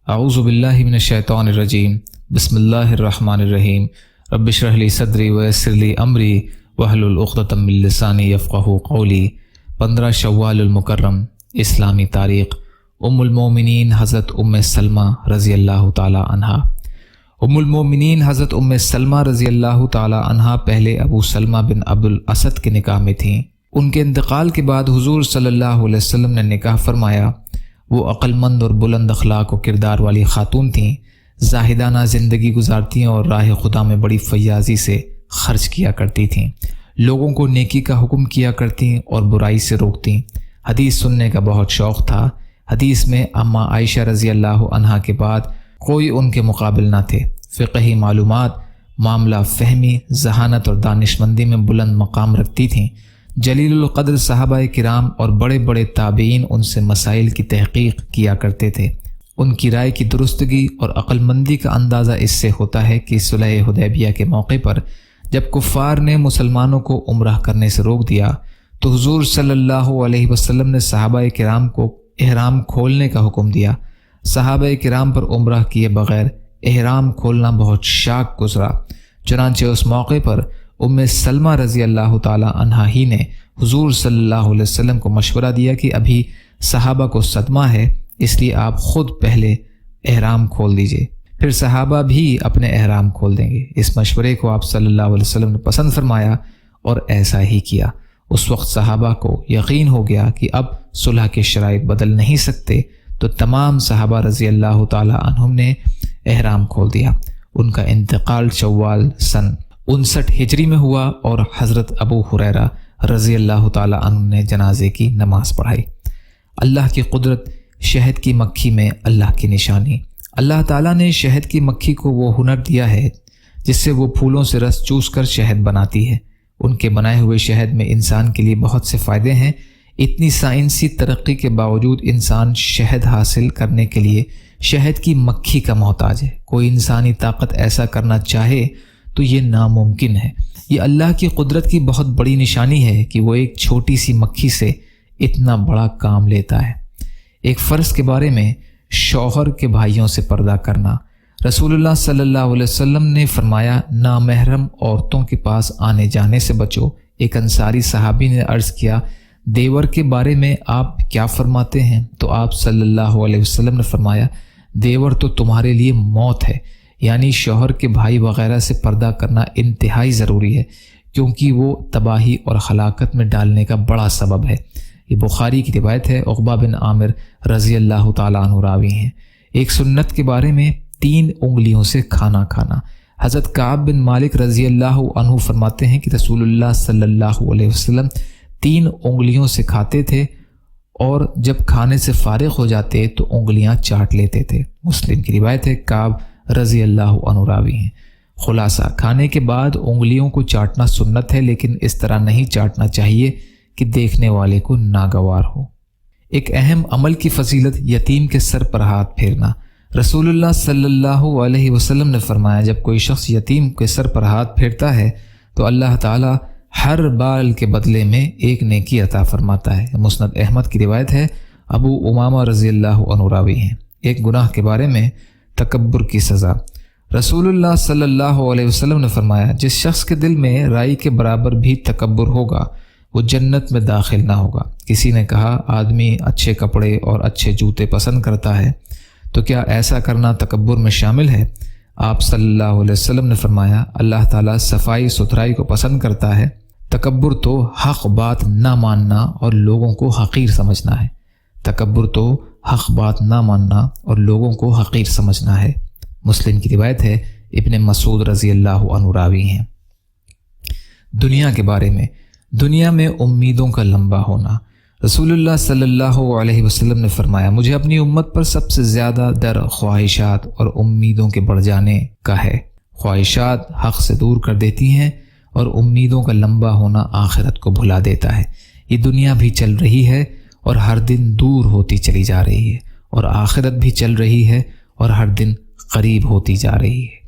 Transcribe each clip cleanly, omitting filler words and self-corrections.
اعوذ باللہ من الشیطان الرجیم بسم اللہ الرحمن الرحیم رب اشرح لی صدری ویسر لی امری واحلل عقدۃ من لسانی یفقہوا قولی۔ 15 شوال المکرم اسلامی تاریخ۔ ام المومنین حضرت ام سلمہ رضی اللہ تعالی عنہا۔ ام المومنین حضرت ام سلمہ رضی اللہ تعالی عنہا پہلے ابو سلمہ بن عبد الاسد کے نکاح میں تھیں۔ ان کے انتقال کے بعد حضور صلی اللہ علیہ وسلم نے نکاح فرمایا۔ وہ عقل مند اور بلند اخلاق و کردار والی خاتون تھیں، زاہدانہ زندگی گزارتی اور راہ خدا میں بڑی فیاضی سے خرچ کیا کرتی تھیں، لوگوں کو نیکی کا حکم کیا کرتی اور برائی سے روکتی۔ حدیث سننے کا بہت شوق تھا۔ حدیث میں اماں عائشہ رضی اللہ عنہا کے بعد کوئی ان کے مقابل نہ تھے۔ فقہی معلومات، معاملہ فہمی، ذہانت اور دانشمندی میں بلند مقام رکھتی تھیں۔ جلیل القدر صحابہ کرام اور بڑے بڑے تابعین ان سے مسائل کی تحقیق کیا کرتے تھے۔ ان کی رائے کی درستگی اور عقل مندی کا اندازہ اس سے ہوتا ہے کہ صلح حدیبیہ کے موقع پر جب کفار نے مسلمانوں کو عمرہ کرنے سے روک دیا تو حضور صلی اللہ علیہ وسلم نے صحابہ کرام کو احرام کھولنے کا حکم دیا۔ صحابہ کرام پر عمرہ کیے بغیر احرام کھولنا بہت شاق گزرا، چنانچہ اس موقع پر ام سلمہ رضی اللہ تعالی عنہا ہی نے حضور صلی اللہ علیہ وسلم کو مشورہ دیا کہ ابھی صحابہ کو صدمہ ہے، اس لیے آپ خود پہلے احرام کھول دیجئے، پھر صحابہ بھی اپنے احرام کھول دیں گے۔ اس مشورے کو آپ صلی اللہ علیہ وسلم نے پسند فرمایا اور ایسا ہی کیا۔ اس وقت صحابہ کو یقین ہو گیا کہ اب صلح کے شرائط بدل نہیں سکتے، تو تمام صحابہ رضی اللہ تعالی عنہم نے احرام کھول دیا۔ ان کا انتقال شوال سن 59 ہجری میں ہوا اور حضرت ابو ہریرہ رضی اللہ تعالی عنہ نے جنازے کی نماز پڑھائی۔ اللہ کی قدرت، شہد کی مکھی میں اللہ کی نشانی۔ اللہ تعالیٰ نے شہد کی مکھی کو وہ ہنر دیا ہے جس سے وہ پھولوں سے رس چوس کر شہد بناتی ہے۔ ان کے بنائے ہوئے شہد میں انسان کے لیے بہت سے فائدے ہیں۔ اتنی سائنسی ترقی کے باوجود انسان شہد حاصل کرنے کے لیے شہد کی مکھی کا محتاج ہے۔ کوئی انسانی طاقت ایسا کرنا چاہے تو یہ ناممکن ہے۔ یہ اللہ کی قدرت کی بہت بڑی نشانی ہے کہ وہ ایک چھوٹی سی مکھی سے اتنا بڑا کام لیتا ہے۔ ایک فرض کے بارے میں شوہر کے بھائیوں سے پردہ کرنا۔ رسول اللہ صلی اللہ علیہ وسلم نے فرمایا، نامحرم عورتوں کے پاس آنے جانے سے بچو۔ ایک انصاری صحابی نے عرض کیا، دیور کے بارے میں آپ کیا فرماتے ہیں؟ تو آپ صلی اللہ علیہ وسلم نے فرمایا، دیور تو تمہارے لیے موت ہے، یعنی شوہر کے بھائی وغیرہ سے پردہ کرنا انتہائی ضروری ہے، کیونکہ وہ تباہی اور ہلاکت میں ڈالنے کا بڑا سبب ہے۔ یہ بخاری کی روایت ہے۔ عقبہ بن عامر رضی اللہ تعالیٰ عنہ راوی ہیں۔ ایک سنت کے بارے میں 3 انگلیوں سے کھانا کھانا۔ حضرت کعب بن مالک رضی اللہ عنہ فرماتے ہیں کہ رسول اللہ صلی اللہ علیہ وسلم 3 انگلیوں سے کھاتے تھے اور جب کھانے سے فارغ ہو جاتے تو انگلیاں چاٹ لیتے تھے۔ مسلم کی روایت ہے۔ کعب رضی اللہ عنہ راوی ہیں۔ خلاصہ، کھانے کے بعد انگلیوں کو چاٹنا سنت ہے، لیکن اس طرح نہیں چاٹنا چاہیے کہ دیکھنے والے کو ناگوار ہو۔ ایک اہم عمل کی فضیلت، یتیم کے سر پر ہاتھ پھیرنا۔ رسول اللہ صلی اللہ علیہ وسلم نے فرمایا، جب کوئی شخص یتیم کے سر پر ہاتھ پھیرتا ہے تو اللہ تعالی ہر بال کے بدلے میں ایک نیکی عطا فرماتا ہے۔ مسند احمد کی روایت ہے۔ ابو امامہ رضی اللہ عنہ راوی ہیں۔ ایک گناہ کے بارے میں، تکبر کی سزا۔ رسول اللہ صلی اللہ علیہ وسلم نے فرمایا، جس شخص کے دل میں رائی کے برابر بھی تکبر ہوگا وہ جنت میں داخل نہ ہوگا۔ کسی نے کہا، آدمی اچھے کپڑے اور اچھے جوتے پسند کرتا ہے، تو کیا ایسا کرنا تکبر میں شامل ہے؟ آپ صلی اللہ علیہ وسلم نے فرمایا، اللہ تعالیٰ صفائی ستھرائی کو پسند کرتا ہے۔ تکبر تو حق بات نہ ماننا اور لوگوں کو حقیر سمجھنا ہے۔ تکبر تو حق بات نہ ماننا اور لوگوں کو حقیر سمجھنا ہے۔ مسلم کی روایت ہے۔ ابن مسعود رضی اللہ عنہ راوی ہیں۔ دنیا کے بارے میں، دنیا میں امیدوں کا لمبا ہونا۔ رسول اللہ صلی اللہ علیہ وسلم نے فرمایا، مجھے اپنی امت پر سب سے زیادہ ڈر خواہشات اور امیدوں کے بڑھ جانے کا ہے۔ خواہشات حق سے دور کر دیتی ہیں اور امیدوں کا لمبا ہونا آخرت کو بھلا دیتا ہے۔ یہ دنیا بھی چل رہی ہے اور ہر دن دور ہوتی چلی جا رہی ہے، اور آخرت بھی چل رہی ہے اور ہر دن قریب ہوتی جا رہی ہے۔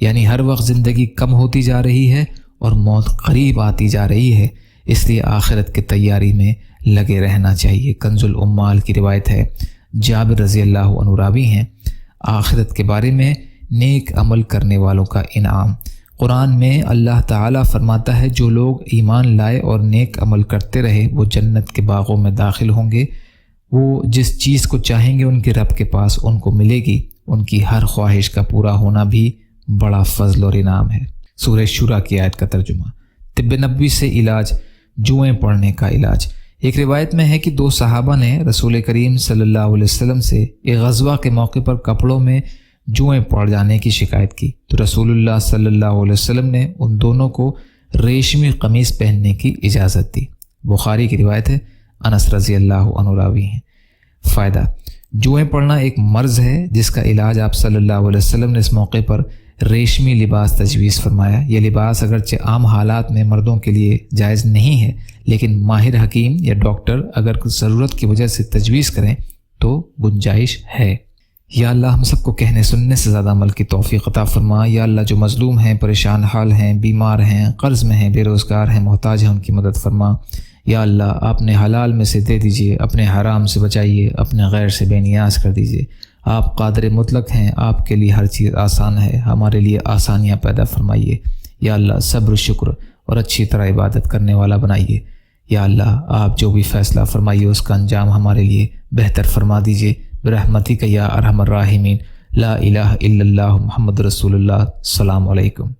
یعنی ہر وقت زندگی کم ہوتی جا رہی ہے اور موت قریب آتی جا رہی ہے، اس لیے آخرت کی تیاری میں لگے رہنا چاہیے۔ کنز العمال کی روایت ہے۔ جابر رضی اللہ عنہ راوی ہیں، آخرت کے بارے میں نیک عمل کرنے والوں کا انعام۔ قرآن میں اللہ تعالیٰ فرماتا ہے جو لوگ ایمان لائے اور نیک عمل کرتے رہے وہ جنت کے باغوں میں داخل ہوں گے، وہ جس چیز کو چاہیں گے ان کے رب کے پاس ان کو ملے گی، ان کی ہر خواہش کا پورا ہونا بھی بڑا فضل اور انعام ہے۔ سورہ شورا کی آیت کا ترجمہ۔ طب نبوی سے علاج، جوئیں پڑنے کا علاج۔ ایک روایت میں ہے کہ 2 صحابہ نے رسول کریم صلی اللہ علیہ وسلم سے ایک غزوہ کے موقع پر کپڑوں میں جوئیں پڑ جانے کی شکایت کی تو رسول اللہ صلی اللہ علیہ وسلم نے ان دونوں کو ریشمی قمیص پہننے کی اجازت دی۔ بخاری کی روایت ہے، انس رضی اللہ عنہ راوی ہیں۔ فائدہ: جوئیں پڑنا ایک مرض ہے جس کا علاج آپ صلی اللہ علیہ وسلم نے اس موقع پر ریشمی لباس تجویز فرمایا۔ یہ لباس اگرچہ عام حالات میں مردوں کے لیے جائز نہیں ہے، لیکن ماہر حکیم یا ڈاکٹر اگر ضرورت کی وجہ سے تجویز کریں تو گنجائش ہے۔ یا اللہ ہم سب کو کہنے سننے سے زیادہ عمل کی توفیق عطا فرما۔ یا اللہ جو مظلوم ہیں، پریشان حال ہیں، بیمار ہیں، قرض میں ہیں، بے روزگار ہیں، محتاج ہیں، ان کی مدد فرما۔ یا اللہ اپنے حلال میں سے دے دیجئے، اپنے حرام سے بچائیے، اپنے غیر سے بے نیاز کر دیجئے۔ آپ قادر مطلق ہیں، آپ کے لیے ہر چیز آسان ہے، ہمارے لیے آسانیاں پیدا فرمائیے۔ یا اللہ صبر، شکر اور اچھی طرح عبادت کرنے والا بنائیے۔ یا اللہ آپ جو بھی فیصلہ فرمائیے اس کا انجام ہمارے لیے بہتر فرما دیجئے برحمتک یا ارحم الراحمین۔ لا الہ الا اللہ محمد رسول اللہ۔ السلام علیکم۔